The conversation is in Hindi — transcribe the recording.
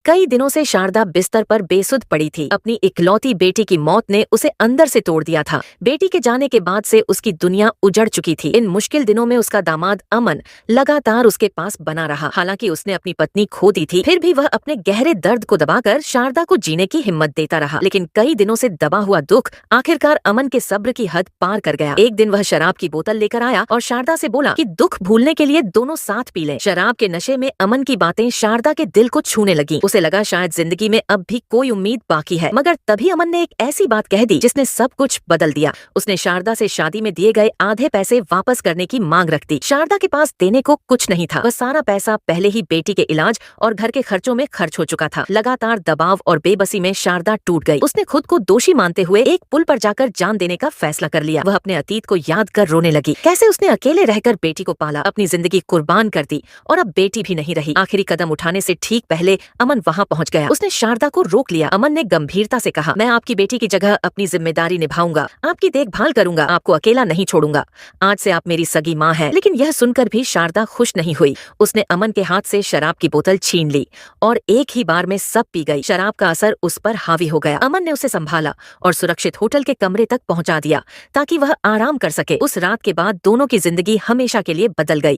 कई दिनों से शारदा बिस्तर पर बेसुध पड़ी थी। अपनी इकलौती बेटी की मौत ने उसे अंदर से तोड़ दिया था। बेटी के जाने के बाद से उसकी दुनिया उजड़ चुकी थी। इन मुश्किल दिनों में उसका दामाद अमन लगातार उसके पास बना रहा। हालांकि उसने अपनी पत्नी खो दी थी, फिर भी वह अपने गहरे दर्द को दबाकर शारदा को जीने की हिम्मत देता रहा। लेकिन कई दिनों से दबा हुआ दुख आखिरकार अमन के सब्र की हद पार कर गया। एक दिन वह शराब की बोतल लेकर आया और शारदा से बोला कि दुख भूलने के लिए दोनों साथ पी लें। शराब के नशे में अमन की बातें शारदा के दिल को छूने लगी। उसे लगा शायद जिंदगी में अब भी कोई उम्मीद बाकी है। मगर तभी अमन ने एक ऐसी बात कह दी जिसने सब कुछ बदल दिया। उसने शारदा से शादी में दिए गए आधे पैसे वापस करने की मांग रख दी। शारदा के पास देने को कुछ नहीं था। वह सारा पैसा पहले ही बेटी के इलाज और घर के खर्चों में खर्च हो चुका था। लगातार दबाव और बेबसी में शारदा टूट गई। उसने खुद को दोषी मानते हुए एक पुल पर जाकर जान देने का फैसला कर लिया। वह अपने अतीत को याद कर रोने लगी। कैसे उसने अकेले रहकर बेटी को पाला, अपनी जिंदगी कुर्बान कर दी और अब बेटी भी नहीं रही। आखिरी कदम उठाने से ठीक पहले अमन वहां पहुंच गया। उसने शारदा को रोक लिया। अमन ने गंभीरता से कहा, मैं आपकी बेटी की जगह अपनी जिम्मेदारी निभाऊंगा, आपकी देखभाल करूंगा, आपको अकेला नहीं छोड़ूंगा। आज से आप मेरी सगी माँ हैं। लेकिन यह सुनकर भी शारदा खुश नहीं हुई। उसने अमन के हाथ से शराब की बोतल छीन ली और एक ही बार में सब पी गई। शराब का असर उस पर हावी हो गया। अमन ने उसे संभाला और सुरक्षित होटल के कमरे तक पहुंचा दिया ताकि वह आराम कर सके। उस रात के बाद दोनों की जिंदगी हमेशा के लिए बदल गई।